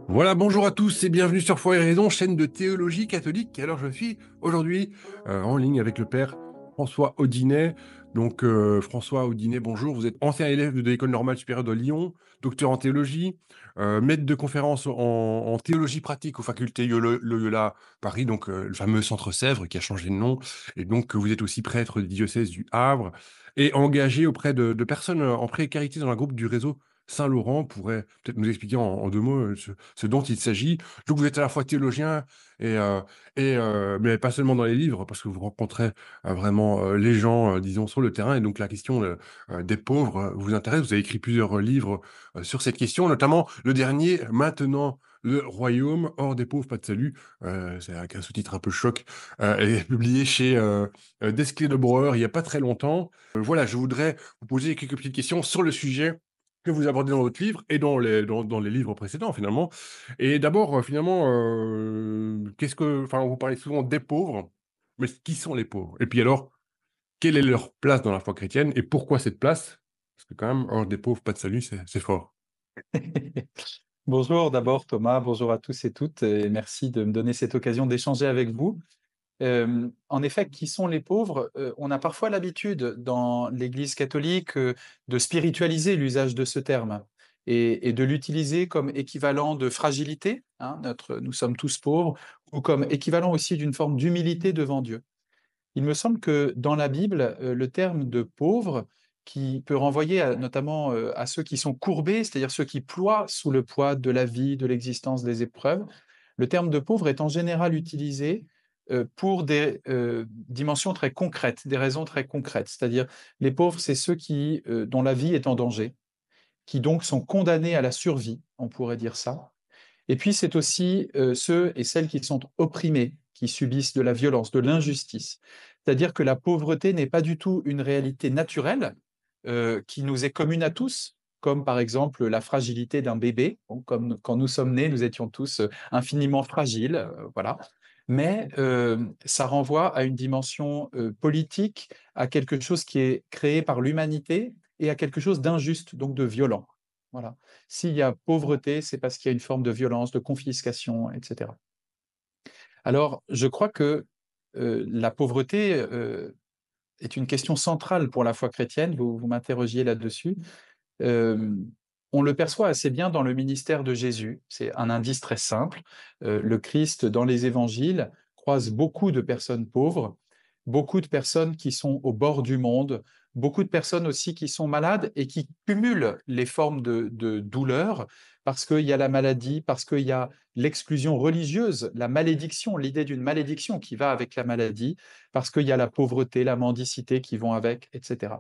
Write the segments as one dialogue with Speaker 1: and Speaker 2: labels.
Speaker 1: Voilà, bonjour à tous et bienvenue sur Foi et Raison, chaîne de théologie catholique. Alors je suis aujourd'hui en ligne avec le père François Audinet. Donc François Audinet, bonjour, vous êtes ancien élève de l'École normale supérieure de Lyon, docteur en théologie, maître de conférence en théologie pratique aux facultés Loyola Paris, donc le fameux Centre Sèvres qui a changé de nom. Et donc vous êtes aussi prêtre du diocèse du Havre et engagé auprès de personnes en précarité dans un groupe du réseau Saint-Laurent. Pourrait peut-être nous expliquer en deux mots ce dont il s'agit. Donc vous êtes à la fois théologien mais pas seulement dans les livres, parce que vous rencontrez vraiment les gens, disons, sur le terrain. Et donc la question des pauvres vous intéresse. Vous avez écrit plusieurs livres sur cette question, notamment le dernier, Maintenant le royaume, hors des pauvres, pas de salut. C'est avec un sous-titre un peu choc, et publié chez Desclés de Brouwer il n'y a pas très longtemps. Voilà, je voudrais vous poser quelques petites questions sur le sujet que vous abordez dans votre livre et dans les livres précédents, finalement. Et d'abord, finalement, vous parlez souvent des pauvres, mais qui sont les pauvres? Et puis alors, quelle est leur place dans la foi chrétienne et pourquoi cette place? Parce que quand même, hors des pauvres, pas de salut, c'est fort.
Speaker 2: Bonjour d'abord Thomas, bonjour à tous et toutes, et merci de me donner cette occasion d'échanger avec vous. En effet, qui sont les pauvres? On a parfois l'habitude dans l'Église catholique de spiritualiser l'usage de ce terme et de l'utiliser comme équivalent de fragilité, hein, nous sommes tous pauvres, ou comme équivalent aussi d'une forme d'humilité devant Dieu. Il me semble que dans la Bible, le terme de pauvre, qui peut renvoyer notamment à ceux qui sont courbés, c'est-à-dire ceux qui ploient sous le poids de la vie, de l'existence, des épreuves, le terme de pauvre est en général utilisé pour des dimensions très concrètes, des raisons très concrètes. C'est-à-dire les pauvres, c'est ceux dont la vie est en danger, qui donc sont condamnés à la survie, on pourrait dire ça. Et puis c'est aussi ceux et celles qui sont opprimés, qui subissent de la violence, de l'injustice. C'est-à-dire que la pauvreté n'est pas du tout une réalité naturelle qui nous est commune à tous, comme par exemple la fragilité d'un bébé. Bon, comme quand nous sommes nés, nous étions tous infiniment fragiles, voilà. Mais ça renvoie à une dimension politique, à quelque chose qui est créé par l'humanité et à quelque chose d'injuste, donc de violent. Voilà. S'il y a pauvreté, c'est parce qu'il y a une forme de violence, de confiscation, etc. Alors, je crois que la pauvreté est une question centrale pour la foi chrétienne. Vous m'interrogiez là-dessus. Euh, on le perçoit assez bien dans le ministère de Jésus. C'est un indice très simple. Le Christ, dans les évangiles, croise beaucoup de personnes pauvres, beaucoup de personnes qui sont au bord du monde, beaucoup de personnes aussi qui sont malades et qui cumulent les formes de douleur parce qu'il y a la maladie, parce qu'il y a l'exclusion religieuse, la malédiction, l'idée d'une malédiction qui va avec la maladie, parce qu'il y a la pauvreté, la mendicité qui vont avec, etc.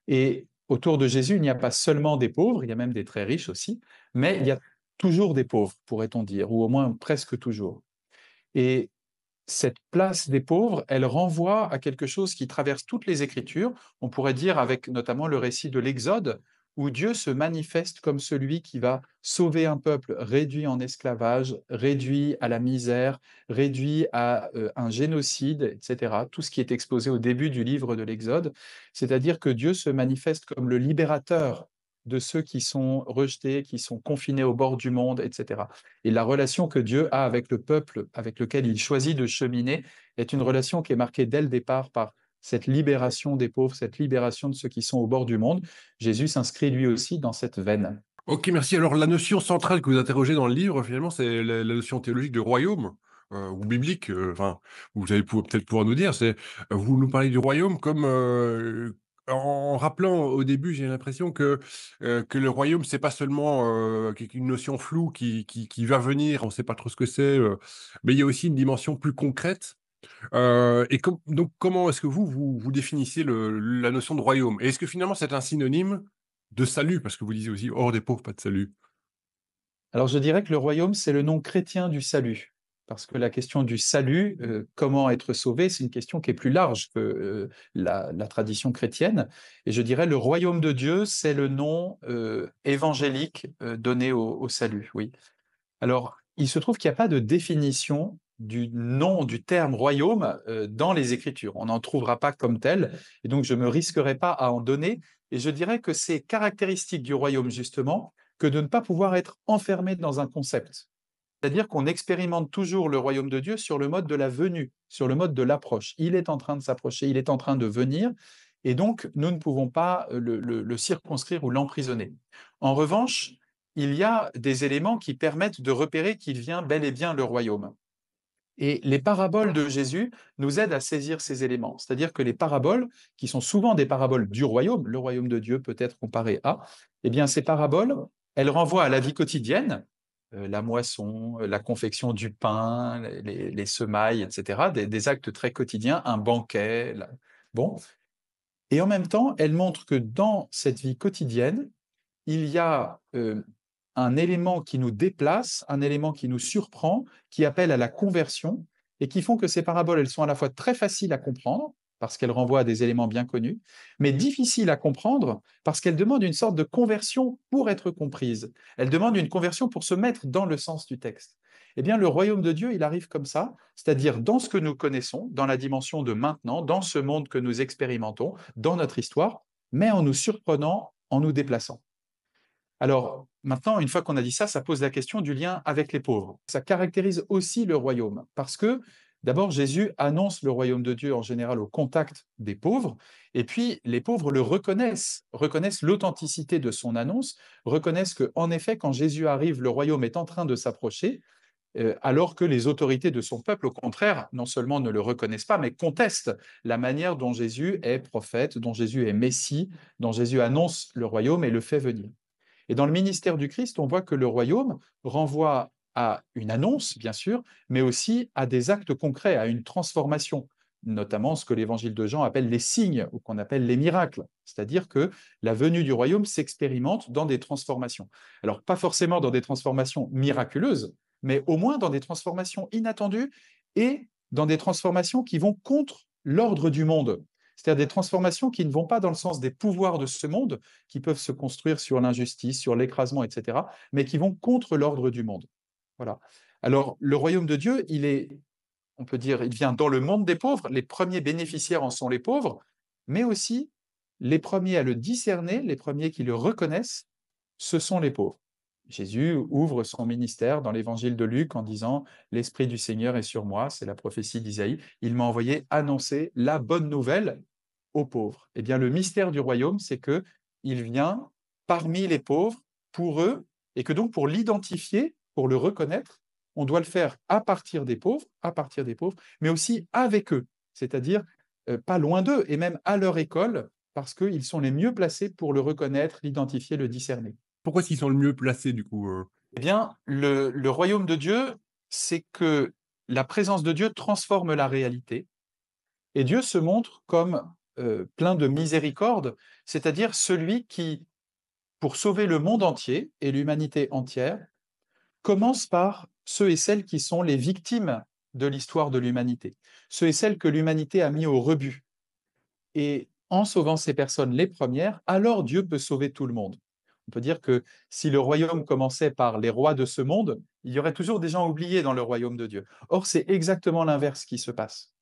Speaker 2: Et autour de Jésus, il n'y a pas seulement des pauvres, il y a même des très riches aussi, mais il y a toujours des pauvres, pourrait-on dire, ou au moins presque toujours. Et cette place des pauvres, elle renvoie à quelque chose qui traverse toutes les Écritures, on pourrait dire avec notamment le récit de l'Exode, où Dieu se manifeste comme celui qui va sauver un peuple réduit en esclavage, réduit à la misère, réduit à un génocide, etc. Tout ce qui est exposé au début du livre de l'Exode, c'est-à-dire que Dieu se manifeste comme le libérateur de ceux qui sont rejetés, qui sont confinés au bord du monde, etc. Et la relation que Dieu a avec le peuple avec lequel il choisit de cheminer est une relation qui est marquée dès le départ par cette libération des pauvres, cette libération de ceux qui sont au bord du monde. Jésus s'inscrit lui aussi dans cette veine.
Speaker 1: Ok, merci. Alors la notion centrale que vous interrogez dans le livre, finalement, c'est la notion théologique de royaume. Ou biblique, enfin, vous allez peut-être pouvoir nous dire, vous nous parlez du royaume comme en rappelant au début, j'ai l'impression que le royaume, c'est pas seulement une notion floue qui va venir, on sait pas trop ce que c'est, mais il y a aussi une dimension plus concrète. Donc, comment est-ce que vous définissez la notion de royaume? Et est-ce que finalement c'est un synonyme de salut? Parce que vous disiez aussi hors des pauvres, pas de salut.
Speaker 2: Alors je dirais que le royaume, c'est le nom chrétien du salut. Parce que la question du salut, comment être sauvé, c'est une question qui est plus large que la tradition chrétienne. Et je dirais le royaume de Dieu, c'est le nom évangélique donné au salut, oui. Alors, il se trouve qu'il n'y a pas de définition du nom, du terme royaume dans les Écritures. On n'en trouvera pas comme tel, et donc je ne me risquerai pas à en donner. Et je dirais que c'est caractéristique du royaume, justement, que de ne pas pouvoir être enfermé dans un concept. C'est-à-dire qu'on expérimente toujours le royaume de Dieu sur le mode de la venue, sur le mode de l'approche. Il est en train de s'approcher, il est en train de venir, et donc nous ne pouvons pas le circonscrire ou l'emprisonner. En revanche, il y a des éléments qui permettent de repérer qu'il vient bel et bien le royaume. Et les paraboles de Jésus nous aident à saisir ces éléments. C'est-à-dire que les paraboles, qui sont souvent des paraboles du royaume, le royaume de Dieu peut être comparé à, eh bien ces paraboles, elles renvoient à la vie quotidienne, la moisson, la confection du pain, les semailles, etc., des actes très quotidiens, un banquet. Bon. Et en même temps, elles montrent que dans cette vie quotidienne, il y a un élément qui nous déplace, un élément qui nous surprend, qui appelle à la conversion, et qui font que ces paraboles, elles sont à la fois très faciles à comprendre, parce qu'elles renvoient à des éléments bien connus, mais difficiles à comprendre, parce qu'elles demandent une sorte de conversion pour être comprises. Elles demandent une conversion pour se mettre dans le sens du texte. Eh bien, le royaume de Dieu, il arrive comme ça, c'est-à-dire dans ce que nous connaissons, dans la dimension de maintenant, dans ce monde que nous expérimentons, dans notre histoire, mais en nous surprenant, en nous déplaçant. Alors, maintenant, une fois qu'on a dit ça, ça pose la question du lien avec les pauvres. Ça caractérise aussi le royaume, parce que, d'abord, Jésus annonce le royaume de Dieu en général au contact des pauvres, et puis les pauvres le reconnaissent, reconnaissent l'authenticité de son annonce, reconnaissent que, en effet, quand Jésus arrive, le royaume est en train de s'approcher, alors que les autorités de son peuple, au contraire, non seulement ne le reconnaissent pas, mais contestent la manière dont Jésus est prophète, dont Jésus est Messie, dont Jésus annonce le royaume et le fait venir. Et dans le ministère du Christ, on voit que le royaume renvoie à une annonce, bien sûr, mais aussi à des actes concrets, à une transformation, notamment ce que l'évangile de Jean appelle les signes, ou qu'on appelle les miracles. C'est-à-dire que la venue du royaume s'expérimente dans des transformations. Alors, pas forcément dans des transformations miraculeuses, mais au moins dans des transformations inattendues et dans des transformations qui vont contre l'ordre du monde. C'est-à-dire des transformations qui ne vont pas dans le sens des pouvoirs de ce monde, qui peuvent se construire sur l'injustice, sur l'écrasement, etc., mais qui vont contre l'ordre du monde. Voilà. Alors, le royaume de Dieu, on peut dire, il vient dans le monde des pauvres. Les premiers bénéficiaires en sont les pauvres, mais aussi les premiers à le discerner, les premiers qui le reconnaissent, ce sont les pauvres. Jésus ouvre son ministère dans l'évangile de Luc en disant « L'Esprit du Seigneur est sur moi », c'est la prophétie d'Isaïe, il m'a envoyé annoncer la bonne nouvelle aux pauvres. Eh bien, le mystère du royaume, c'est qu'il vient parmi les pauvres, pour eux, et que donc pour l'identifier, pour le reconnaître, on doit le faire à partir des pauvres, mais aussi avec eux, c'est-à-dire pas loin d'eux, et même à leur école, parce qu'ils sont les mieux placés pour le reconnaître, l'identifier, le discerner.
Speaker 1: Pourquoi est-ce qu'ils sont le mieux placés, du coup
Speaker 2: Eh bien, le royaume de Dieu, c'est que la présence de Dieu transforme la réalité, et Dieu se montre comme plein de miséricorde, c'est-à-dire celui qui, pour sauver le monde entier et l'humanité entière, commence par ceux et celles qui sont les victimes de l'histoire de l'humanité, ceux et celles que l'humanité a mis au rebut. Et en sauvant ces personnes les premières, alors Dieu peut sauver tout le monde. On peut dire que si le royaume commençait par les rois de ce monde, il y aurait toujours des gens oubliés dans le royaume de Dieu. Or, c'est exactement l'inverse qui se passe.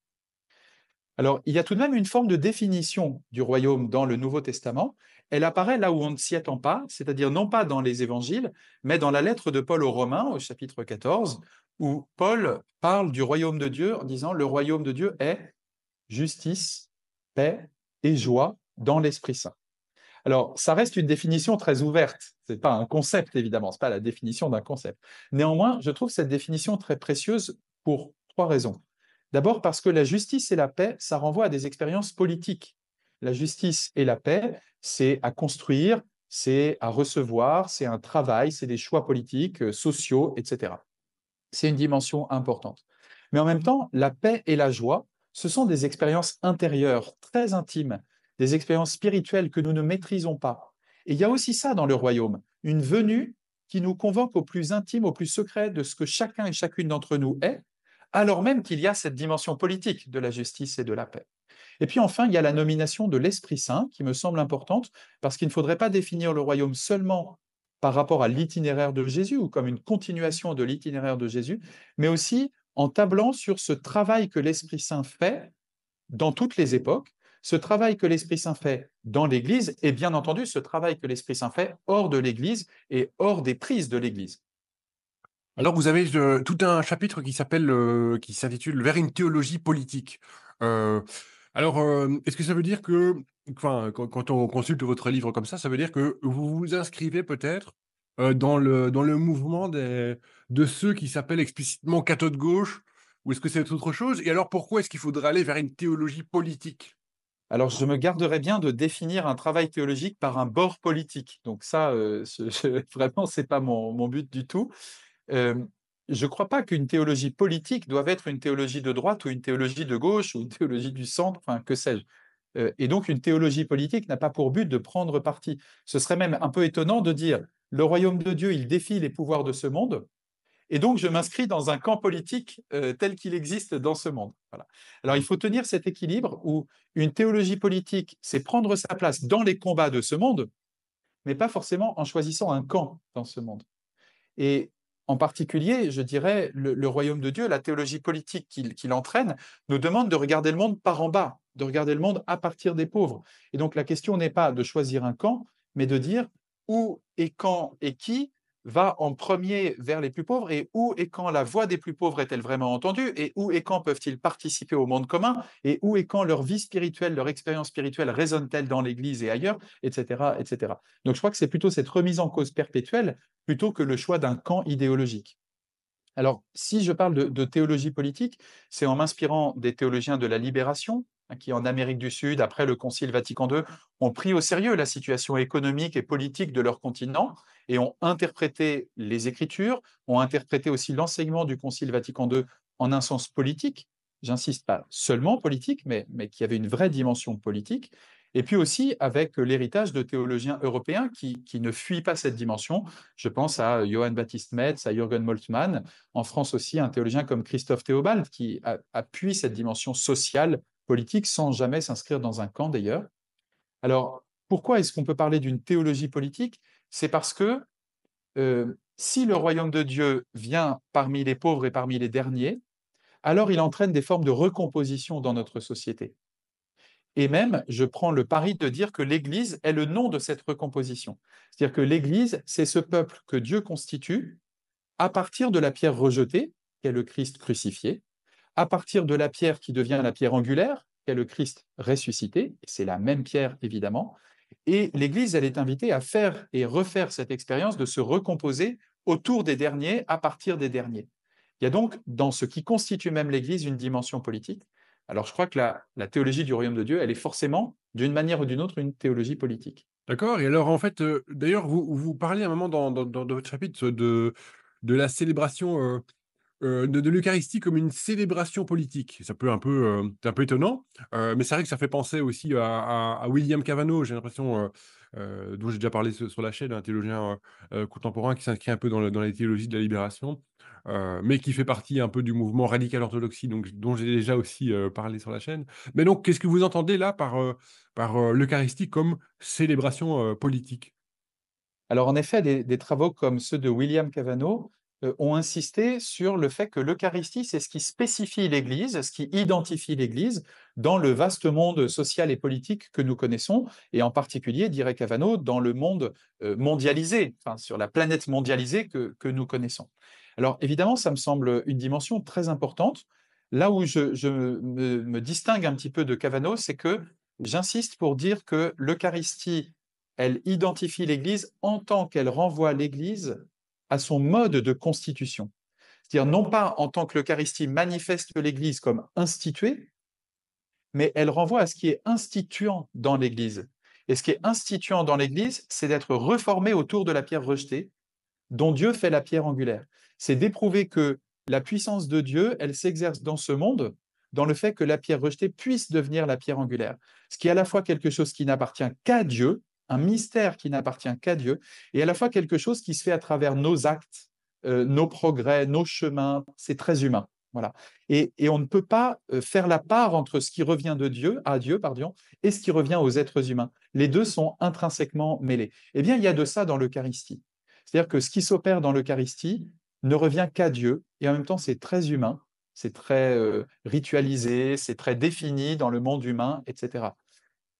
Speaker 2: Alors, il y a tout de même une forme de définition du royaume dans le Nouveau Testament. Elle apparaît là où on ne s'y attend pas, c'est-à-dire non pas dans les évangiles, mais dans la lettre de Paul aux Romains, au chapitre 14, où Paul parle du royaume de Dieu en disant « Le royaume de Dieu est justice, paix et joie dans l'Esprit Saint ». Alors, ça reste une définition très ouverte. Ce n'est pas un concept, évidemment, ce n'est pas la définition d'un concept. Néanmoins, je trouve cette définition très précieuse pour trois raisons. D'abord parce que la justice et la paix, ça renvoie à des expériences politiques. La justice et la paix, c'est à construire, c'est à recevoir, c'est un travail, c'est des choix politiques, sociaux, etc. C'est une dimension importante. Mais en même temps, la paix et la joie, ce sont des expériences intérieures, très intimes, des expériences spirituelles que nous ne maîtrisons pas. Et il y a aussi ça dans le royaume, une venue qui nous convoque au plus intime, au plus secret de ce que chacun et chacune d'entre nous est, alors même qu'il y a cette dimension politique de la justice et de la paix. Et puis enfin, il y a la nomination de l'Esprit Saint, qui me semble importante, parce qu'il ne faudrait pas définir le royaume seulement par rapport à l'itinéraire de Jésus, ou comme une continuation de l'itinéraire de Jésus, mais aussi en tablant sur ce travail que l'Esprit Saint fait dans toutes les époques, ce travail que l'Esprit Saint fait dans l'Église et bien entendu ce travail que l'Esprit Saint fait hors de l'Église et hors des prises de l'Église.
Speaker 1: Alors, vous avez tout un chapitre qui s'intitule Vers une théologie politique. Euh, Est-ce que ça veut dire que, enfin, quand on consulte votre livre comme ça veut dire que vous vous inscrivez peut-être dans le mouvement de ceux qui s'appellent explicitement cathos de gauche, ou est-ce que c'est autre chose? Et alors, pourquoi est-ce qu'il faudrait aller vers une théologie politique?
Speaker 2: Alors, je me garderais bien de définir un travail théologique par un bord politique. Donc ça, vraiment, c'est pas mon but du tout. Euh, je ne crois pas qu'une théologie politique doive être une théologie de droite ou une théologie de gauche ou une théologie du centre, enfin, que sais-je. Et donc, une théologie politique n'a pas pour but de prendre parti. Ce serait même un peu étonnant de dire, le royaume de Dieu, il défie les pouvoirs de ce monde, et donc je m'inscris dans un camp politique tel qu'il existe dans ce monde. Voilà. Alors, il faut tenir cet équilibre où une théologie politique, c'est prendre sa place dans les combats de ce monde, mais pas forcément en choisissant un camp dans ce monde. Et en particulier, je dirais, le royaume de Dieu, la théologie politique qu'il entraîne, nous demande de regarder le monde par en bas, de regarder le monde à partir des pauvres. Et donc la question n'est pas de choisir un camp, mais de dire où et quand et qui va en premier vers les plus pauvres et où et quand la voix des plus pauvres est-elle vraiment entendue et où et quand peuvent-ils participer au monde commun et où et quand leur vie spirituelle, leur expérience spirituelle résonne-t-elle dans l'Église et ailleurs, etc., etc. Donc je crois que c'est plutôt cette remise en cause perpétuelle plutôt que le choix d'un camp idéologique. Alors, si je parle de théologie politique, c'est en m'inspirant des théologiens de la libération, qui en Amérique du Sud, après le Concile Vatican II, ont pris au sérieux la situation économique et politique de leur continent et ont interprété les Écritures, ont interprété aussi l'enseignement du Concile Vatican II en un sens politique, j'insiste pas seulement politique, mais qui avait une vraie dimension politique, et puis aussi avec l'héritage de théologiens européens qui ne fuient pas cette dimension. Je pense à Johann Baptist Metz, à Jürgen Moltmann, en France aussi un théologien comme Christophe Théobald qui appuie cette dimension sociale, politique, sans jamais s'inscrire dans un camp d'ailleurs. Alors, pourquoi est-ce qu'on peut parler d'une théologie politique? C'est parce que si le royaume de Dieu vient parmi les pauvres et parmi les derniers, alors il entraîne des formes de recomposition dans notre société. Et même, je prends le pari de dire que l'Église est le nom de cette recomposition. C'est-à-dire que l'Église, c'est ce peuple que Dieu constitue à partir de la pierre rejetée, qu'est le Christ crucifié, à partir de la pierre qui devient la pierre angulaire, qu'est le Christ ressuscité, et c'est la même pierre évidemment, et l'Église, elle est invitée à faire et refaire cette expérience de se recomposer autour des derniers, à partir des derniers. Il y a donc dans ce qui constitue même l'Église une dimension politique. Alors je crois que la théologie du royaume de Dieu, elle est forcément, d'une manière ou d'une autre, une théologie politique.
Speaker 1: D'accord. Et alors, en fait, d'ailleurs, vous parlez à un moment dans votre chapitre de la célébration de l'Eucharistie comme une célébration politique. Ça peut c'est un peu étonnant, mais c'est vrai que ça fait penser aussi à William Cavanaugh, j'ai l'impression, dont j'ai déjà parlé sur la chaîne, un théologien contemporain qui s'inscrit un peu dans les théologies de la libération, mais qui fait partie un peu du mouvement radical orthodoxie, donc, dont j'ai déjà aussi parlé sur la chaîne. Mais donc, qu'est-ce que vous entendez là par l'Eucharistie comme célébration politique?
Speaker 2: Alors en effet, des travaux comme ceux de William Cavanaugh ont insisté sur le fait que l'Eucharistie, c'est ce qui spécifie l'Église, ce qui identifie l'Église dans le vaste monde social et politique que nous connaissons, et en particulier, dirait Cavanaugh, dans le monde mondialisé, enfin, sur la planète mondialisée que nous connaissons. Alors évidemment, ça me semble une dimension très importante. Là où je me distingue un petit peu de Cavanaugh, c'est que j'insiste pour dire que l'Eucharistie, elle identifie l'Église en tant qu'elle renvoie l'Église à son mode de constitution. C'est-à-dire non pas en tant que l'Eucharistie manifeste l'Église comme instituée, mais elle renvoie à ce qui est instituant dans l'Église. Et ce qui est instituant dans l'Église, c'est d'être reformé autour de la pierre rejetée, dont Dieu fait la pierre angulaire. C'est d'éprouver que la puissance de Dieu, elle s'exerce dans ce monde, dans le fait que la pierre rejetée puisse devenir la pierre angulaire. Ce qui est à la fois quelque chose qui n'appartient qu'à Dieu, un mystère qui n'appartient qu'à Dieu, et à la fois quelque chose qui se fait à travers nos actes, nos progrès, nos chemins. C'est très humain. Voilà. Et on ne peut pas faire la part entre ce qui revient de Dieu, à Dieu, pardon, et ce qui revient aux êtres humains. Les deux sont intrinsèquement mêlés. Eh bien, il y a de ça dans l'Eucharistie. C'est-à-dire que ce qui s'opère dans l'Eucharistie ne revient qu'à Dieu, et en même temps, c'est très humain. c'est très ritualisé, c'est très défini dans le monde humain, etc.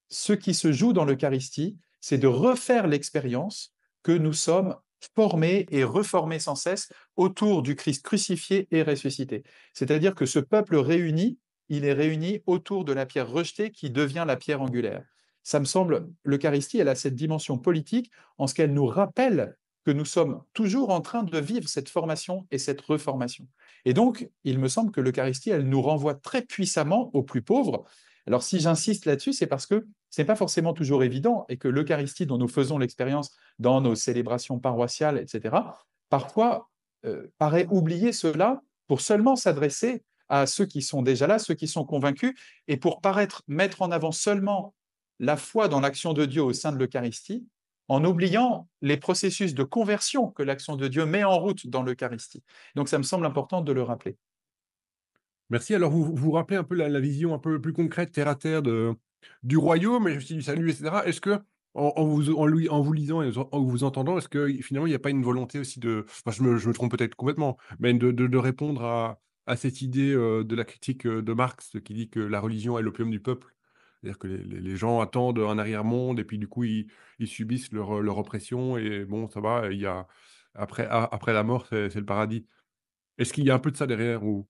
Speaker 2: Ce qui se joue dans l'Eucharistie, c'est de refaire l'expérience que nous sommes formés et reformés sans cesse autour du Christ crucifié et ressuscité. C'est-à-dire que ce peuple réuni, il est réuni autour de la pierre rejetée qui devient la pierre angulaire. Ça me semble, l'Eucharistie, elle a cette dimension politique en ce qu'elle nous rappelle que nous sommes toujours en train de vivre cette formation et cette reformation. Et donc, il me semble que l'Eucharistie, elle nous renvoie très puissamment aux plus pauvres. Alors, si j'insiste là-dessus, c'est parce que ce n'est pas forcément toujours évident et que l'Eucharistie dont nous faisons l'expérience dans nos célébrations paroissiales, etc., parfois paraît oublier cela pour seulement s'adresser à ceux qui sont déjà là, ceux qui sont convaincus, et pour paraître mettre en avant seulement la foi dans l'action de Dieu au sein de l'Eucharistie, en oubliant les processus de conversion que l'action de Dieu met en route dans l'Eucharistie. Donc ça me semble important de le rappeler.
Speaker 1: Merci. Alors, vous rappelez un peu la vision un peu plus concrète, terre à terre du royaume et aussi du salut, et cetera. Est-ce que en vous lisant et en vous entendant, est-ce que finalement il n'y a pas une volonté aussi de, enfin, je me trompe peut-être complètement, mais de répondre à cette idée de la critique de Marx qui dit que la religion est l'opium du peuple? C'est-à-dire que les gens attendent un arrière-monde et puis du coup ils subissent leur oppression et bon, ça va, il y a après la mort, c'est le paradis. Est-ce qu'il y a un peu de ça derrière ou?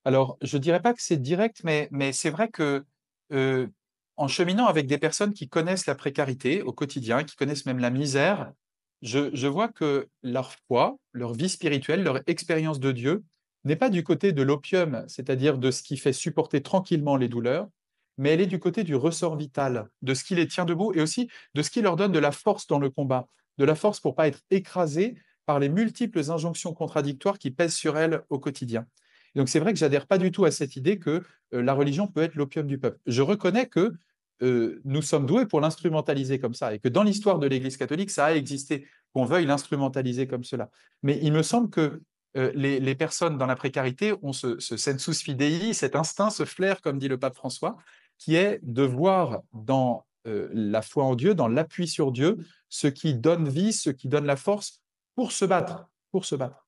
Speaker 2: Alors, je ne dirais pas que c'est direct, mais c'est vrai que euh, en cheminant avec des personnes qui connaissent la précarité au quotidien, qui connaissent même la misère, je vois que leur foi, leur vie spirituelle, leur expérience de Dieu n'est pas du côté de l'opium, c'est-à-dire de ce qui fait supporter tranquillement les douleurs, mais elle est du côté du ressort vital, de ce qui les tient debout et aussi de ce qui leur donne de la force dans le combat, de la force pour pas être écrasés par les multiples injonctions contradictoires qui pèsent sur elles au quotidien. Donc c'est vrai que j'adhère pas du tout à cette idée que la religion peut être l'opium du peuple. Je reconnais que nous sommes doués pour l'instrumentaliser comme ça et que dans l'histoire de l'Église catholique, ça a existé, qu'on veuille l'instrumentaliser comme cela. Mais il me semble que les personnes dans la précarité ont ce sensus fidei, cet instinct, ce flair, comme dit le pape François, qui est de voir dans la foi en Dieu, dans l'appui sur Dieu, ce qui donne vie, ce qui donne la force pour se battre, pour se battre,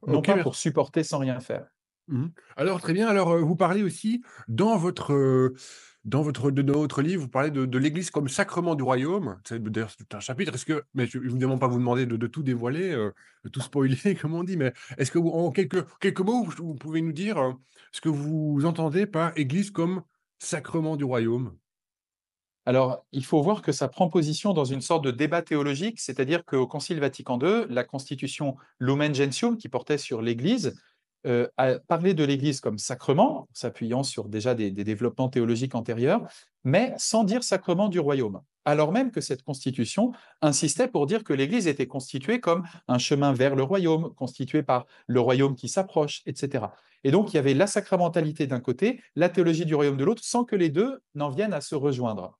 Speaker 2: non
Speaker 1: OK,
Speaker 2: pas pour
Speaker 1: merci.
Speaker 2: supporter sans rien faire.
Speaker 1: Mmh. Alors très bien, alors, vous parlez aussi dans votre livre, vous parlez de l'Église comme sacrement du royaume. C'est d'ailleurs, c'est tout un chapitre. Est-ce que mais je vais évidemment pas vous demander de tout dévoiler, de tout spoiler comme on dit, mais est-ce que vous en quelques mots, vous pouvez nous dire, ce que vous entendez par Église comme sacrement du royaume?
Speaker 2: Alors, il faut voir que ça prend position dans une sorte de débat théologique, c'est-à-dire qu'au Concile Vatican II, la constitution Lumen Gentium, qui portait sur l'Église, a parlé de l'Église comme sacrement, s'appuyant sur déjà des développements théologiques antérieurs, mais sans dire sacrement du royaume. Alors même que cette constitution insistait pour dire que l'Église était constituée comme un chemin vers le royaume, constitué par le royaume qui s'approche, etc. Et donc, il y avait la sacramentalité d'un côté, la théologie du royaume de l'autre, sans que les deux n'en viennent à se rejoindre.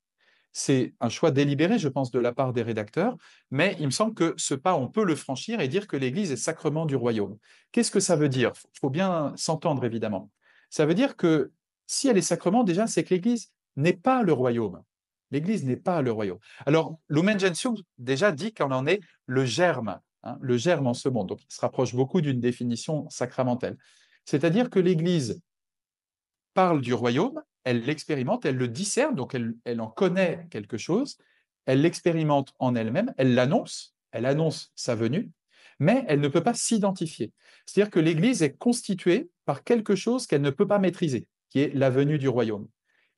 Speaker 2: C'est un choix délibéré, je pense, de la part des rédacteurs, mais il me semble que ce pas, on peut le franchir et dire que l'Église est sacrement du royaume. Qu'est-ce que ça veut dire? Il faut bien s'entendre, évidemment. Ça veut dire que si elle est sacrement, déjà, c'est que l'Église n'est pas le royaume. L'Église n'est pas le royaume. Alors, Lumen Gentium, déjà, dit qu'on en est le germe, hein, le germe en ce monde. Donc, il se rapproche beaucoup d'une définition sacramentelle. C'est-à-dire que l'Église parle du royaume, elle l'expérimente, elle le discerne, donc elle en connaît quelque chose, elle l'expérimente en elle-même, elle annonce sa venue, mais elle ne peut pas s'identifier. C'est-à-dire que l'Église est constituée par quelque chose qu'elle ne peut pas maîtriser, qui est la venue du royaume.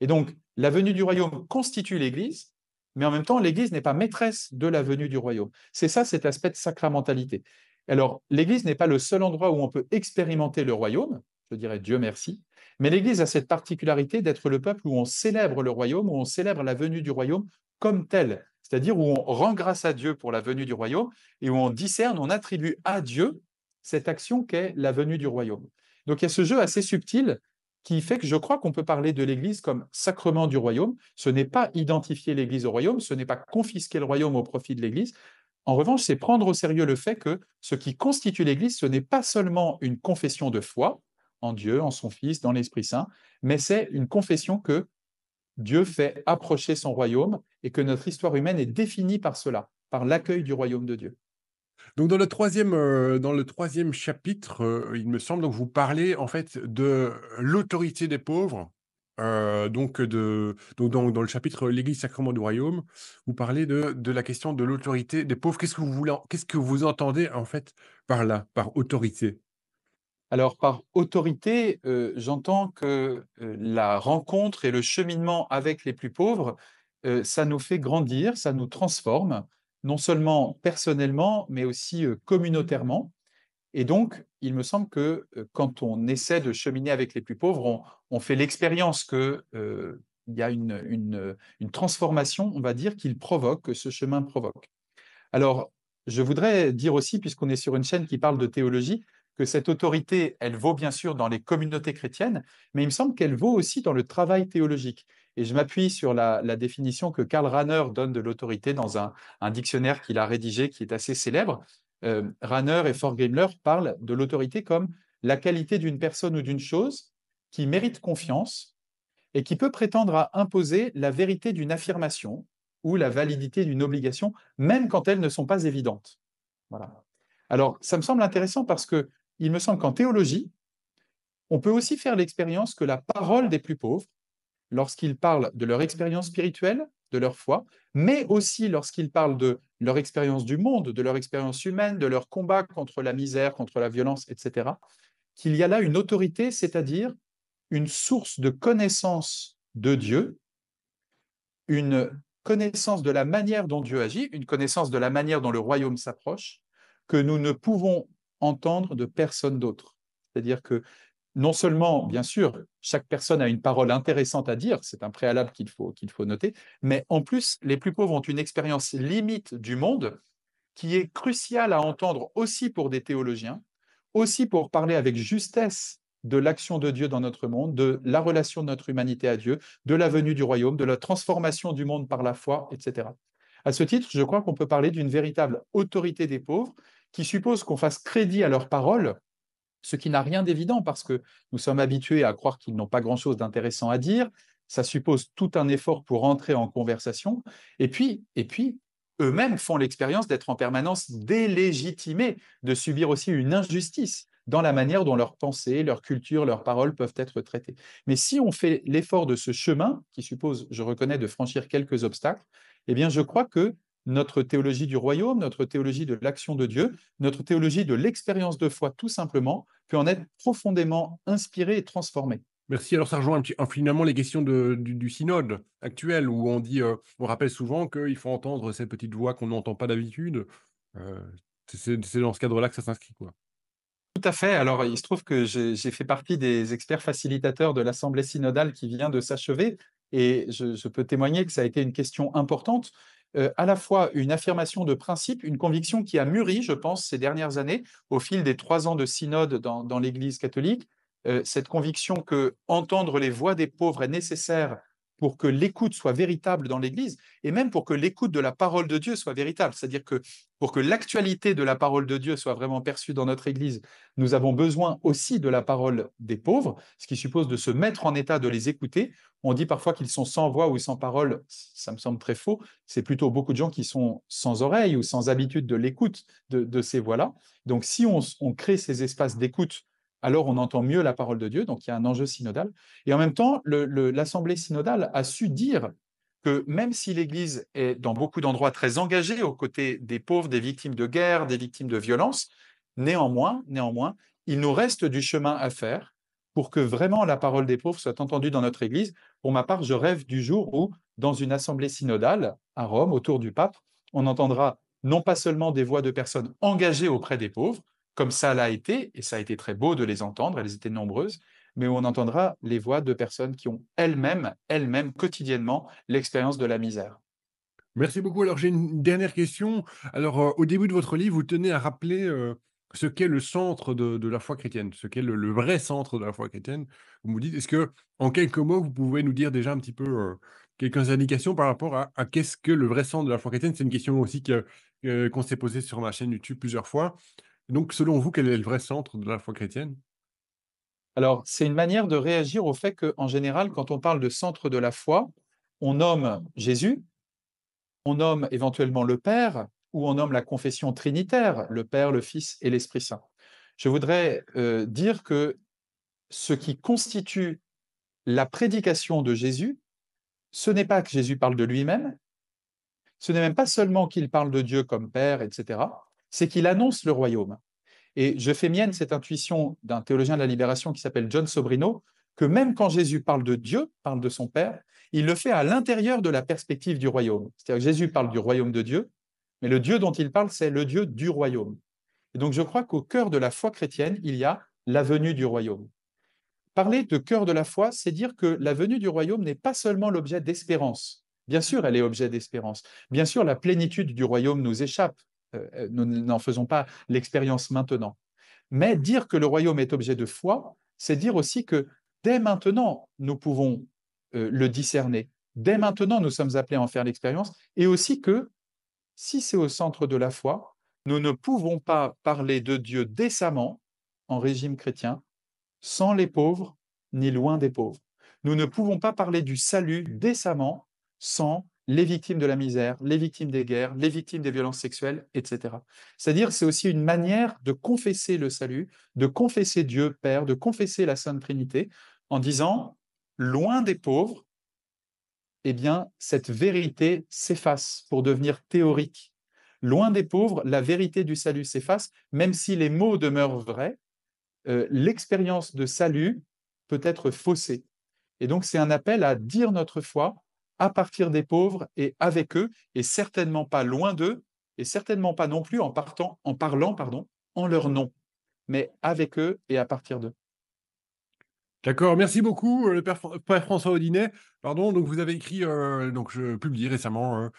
Speaker 2: Et donc, la venue du royaume constitue l'Église, mais en même temps, l'Église n'est pas maîtresse de la venue du royaume. C'est ça cet aspect de sacramentalité. Alors, l'Église n'est pas le seul endroit où on peut expérimenter le royaume, je dirais Dieu merci, mais l'Église a cette particularité d'être le peuple où on célèbre le royaume, où on célèbre la venue du royaume comme telle, c'est-à-dire où on rend grâce à Dieu pour la venue du royaume et où on discerne, on attribue à Dieu cette action qu'est la venue du royaume. Donc il y a ce jeu assez subtil qui fait que je crois qu'on peut parler de l'Église comme sacrement du royaume. Ce n'est pas identifier l'Église au royaume, ce n'est pas confisquer le royaume au profit de l'Église. En revanche, c'est prendre au sérieux le fait que ce qui constitue l'Église, ce n'est pas seulement une confession de foi, en Dieu, en son Fils, dans l'Esprit Saint, mais c'est une confession que Dieu fait approcher son royaume et que notre histoire humaine est définie par cela, par l'accueil du royaume de Dieu.
Speaker 1: Donc dans le troisième chapitre, il me semble, donc vous parlez en fait de l'autorité des pauvres, donc dans le chapitre «L'Église sacrement du royaume», vous parlez de la question de l'autorité des pauvres. Qu'est-ce que vous entendez en fait par là, par autorité?
Speaker 2: Alors par autorité, j'entends que, la rencontre et le cheminement avec les plus pauvres, ça nous fait grandir, ça nous transforme, non seulement personnellement, mais aussi, communautairement. Et donc, il me semble que, quand on essaie de cheminer avec les plus pauvres, on fait l'expérience que, il y a une transformation, on va dire, qu'il provoque, que ce chemin provoque. Alors, je voudrais dire aussi, puisqu'on est sur une chaîne qui parle de théologie, que cette autorité, elle vaut bien sûr dans les communautés chrétiennes, mais il me semble qu'elle vaut aussi dans le travail théologique. Et je m'appuie sur la définition que Karl Rahner donne de l'autorité dans un dictionnaire qu'il a rédigé, qui est assez célèbre. Rahner et Forgrimler parlent de l'autorité comme la qualité d'une personne ou d'une chose qui mérite confiance et qui peut prétendre à imposer la vérité d'une affirmation ou la validité d'une obligation, même quand elles ne sont pas évidentes. Voilà. Alors, ça me semble intéressant parce que il me semble qu'en théologie, on peut aussi faire l'expérience que la parole des plus pauvres, lorsqu'ils parlent de leur expérience spirituelle, de leur foi, mais aussi lorsqu'ils parlent de leur expérience du monde, de leur expérience humaine, de leur combat contre la misère, contre la violence, etc., qu'il y a là une autorité, c'est-à-dire une source de connaissance de Dieu, une connaissance de la manière dont Dieu agit, une connaissance de la manière dont le royaume s'approche, que nous ne pouvons entendre de personne d'autre. C'est-à-dire que non seulement, bien sûr, chaque personne a une parole intéressante à dire, c'est un préalable qu'il faut noter, mais en plus, les plus pauvres ont une expérience limite du monde qui est cruciale à entendre aussi pour des théologiens, aussi pour parler avec justesse de l'action de Dieu dans notre monde, de la relation de notre humanité à Dieu, de la venue du royaume, de la transformation du monde par la foi, etc. À ce titre, je crois qu'on peut parler d'une véritable autorité des pauvres qui suppose qu'on fasse crédit à leurs paroles, ce qui n'a rien d'évident parce que nous sommes habitués à croire qu'ils n'ont pas grand-chose d'intéressant à dire. Ça suppose tout un effort pour entrer en conversation. Et puis eux-mêmes font l'expérience d'être en permanence délégitimés, de subir aussi une injustice dans la manière dont leurs pensées, leur culture, leurs paroles peuvent être traitées. Mais si on fait l'effort de ce chemin, qui suppose, je reconnais, de franchir quelques obstacles, eh bien, je crois que notre théologie du royaume, notre théologie de l'action de Dieu, notre théologie de l'expérience de foi, tout simplement, peut en être profondément inspirée et transformée.
Speaker 1: Merci. Alors ça rejoint finalement les questions du synode actuel où on dit, on rappelle souvent qu'il faut entendre cette petite voix qu'on n'entend pas d'habitude. Heu, c'est dans ce cadre-là que ça s'inscrit, quoi.
Speaker 2: Tout à fait. Alors, il se trouve que j'ai fait partie des experts facilitateurs de l'Assemblée synodale qui vient de s'achever et je peux témoigner que ça a été une question importante, à la fois une affirmation de principe, une conviction qui a mûri, je pense, ces dernières années, au fil des 3 ans de synode dans l'Église catholique. Cette conviction que entendre les voix des pauvres est nécessaire pour que l'écoute soit véritable dans l'Église et même pour que l'écoute de la parole de Dieu soit véritable. C'est-à-dire que pour que l'actualité de la parole de Dieu soit vraiment perçue dans notre Église, nous avons besoin aussi de la parole des pauvres, ce qui suppose de se mettre en état de les écouter. On dit parfois qu'ils sont sans voix ou sans parole, ça me semble très faux. C'est plutôt beaucoup de gens qui sont sans oreille ou sans habitude de l'écoute de ces voix-là. Donc si on crée ces espaces d'écoute, alors on entend mieux la parole de Dieu, donc il y a un enjeu synodal. Et en même temps, l'Assemblée synodale a su dire que même si l'Église est dans beaucoup d'endroits très engagée aux côtés des pauvres, des victimes de guerre, des victimes de violence, néanmoins, il nous reste du chemin à faire pour que vraiment la parole des pauvres soit entendue dans notre Église. Pour ma part, je rêve du jour où, dans une assemblée synodale à Rome, autour du pape, on entendra non pas seulement des voix de personnes engagées auprès des pauvres, comme ça l'a été, et ça a été très beau de les entendre, elles étaient nombreuses, mais où on entendra les voix de personnes qui ont elles-mêmes, quotidiennement, l'expérience de la misère.
Speaker 1: Merci beaucoup. Alors j'ai une dernière question. Alors, au début de votre livre, vous tenez à rappeler, ce qu'est le centre de la foi chrétienne, ce qu'est le vrai centre de la foi chrétienne. Vous me dites, est-ce que en quelques mots, vous pouvez nous dire déjà un petit peu, quelques indications par rapport à qu'est-ce que le vrai centre de la foi chrétienne? C'est une question aussi qu'on s'est posée sur ma chaîne YouTube plusieurs fois. Donc selon vous, quel est le vrai centre de la foi chrétienne?
Speaker 2: Alors, c'est une manière de réagir au fait qu'en général, quand on parle de centre de la foi, on nomme Jésus, on nomme éventuellement le Père, où on nomme la confession trinitaire, le Père, le Fils et l'Esprit Saint. Je voudrais dire que ce qui constitue la prédication de Jésus, ce n'est pas que Jésus parle de lui-même, ce n'est même pas seulement qu'il parle de Dieu comme Père, etc., c'est qu'il annonce le royaume. Et je fais mienne cette intuition d'un théologien de la libération qui s'appelle John Sobrino, que même quand Jésus parle de Dieu, parle de son Père, il le fait à l'intérieur de la perspective du royaume. C'est-à-dire que Jésus parle du royaume de Dieu, mais le Dieu dont il parle, c'est le Dieu du royaume. Et donc je crois qu'au cœur de la foi chrétienne, il y a la venue du royaume. Parler de cœur de la foi, c'est dire que la venue du royaume n'est pas seulement l'objet d'espérance. Bien sûr, elle est objet d'espérance. Bien sûr, la plénitude du royaume nous échappe. Nous n'en faisons pas l'expérience maintenant. Mais dire que le royaume est objet de foi, c'est dire aussi que dès maintenant, nous pouvons le discerner. Dès maintenant, nous sommes appelés à en faire l'expérience. Et aussi que, si c'est au centre de la foi, nous ne pouvons pas parler de Dieu décemment en régime chrétien sans les pauvres, ni loin des pauvres. Nous ne pouvons pas parler du salut décemment sans les victimes de la misère, les victimes des guerres, les victimes des violences sexuelles, etc. C'est-à-dire, c'est aussi une manière de confesser le salut, de confesser Dieu Père, de confesser la Sainte Trinité, en disant, loin des pauvres, eh bien, cette vérité s'efface pour devenir théorique. Loin des pauvres, la vérité du salut s'efface, même si les mots demeurent vrais, l'expérience de salut peut être faussée. Et donc, c'est un appel à dire notre foi à partir des pauvres et avec eux, et certainement pas loin d'eux, et certainement pas non plus en parlant, en leur nom, mais avec eux et à partir d'eux.
Speaker 1: D'accord, merci beaucoup, le père François Audinet. Pardon, donc vous avez écrit, donc je publié récemment,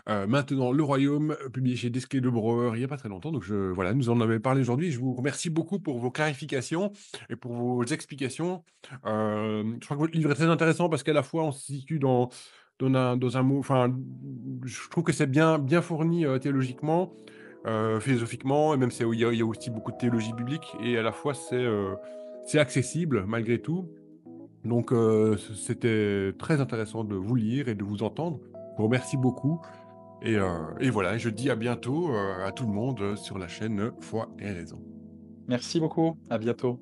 Speaker 1: Maintenant le royaume, publié chez Desclés de Brouwer il y a pas très longtemps. Donc voilà, nous en avons parlé aujourd'hui. Je vous remercie beaucoup pour vos clarifications et pour vos explications. Je crois que votre livre est très intéressant parce qu'à la fois on se situe dans un mot, enfin, je trouve que c'est bien fourni, théologiquement, philosophiquement, et même il y a aussi beaucoup de théologie biblique, et à la fois c'est accessible malgré tout. Donc c'était très intéressant de vous lire et de vous entendre. Je vous remercie beaucoup, et voilà, je dis à bientôt, à tout le monde, sur la chaîne Foi et Raison.
Speaker 2: Merci beaucoup, à bientôt.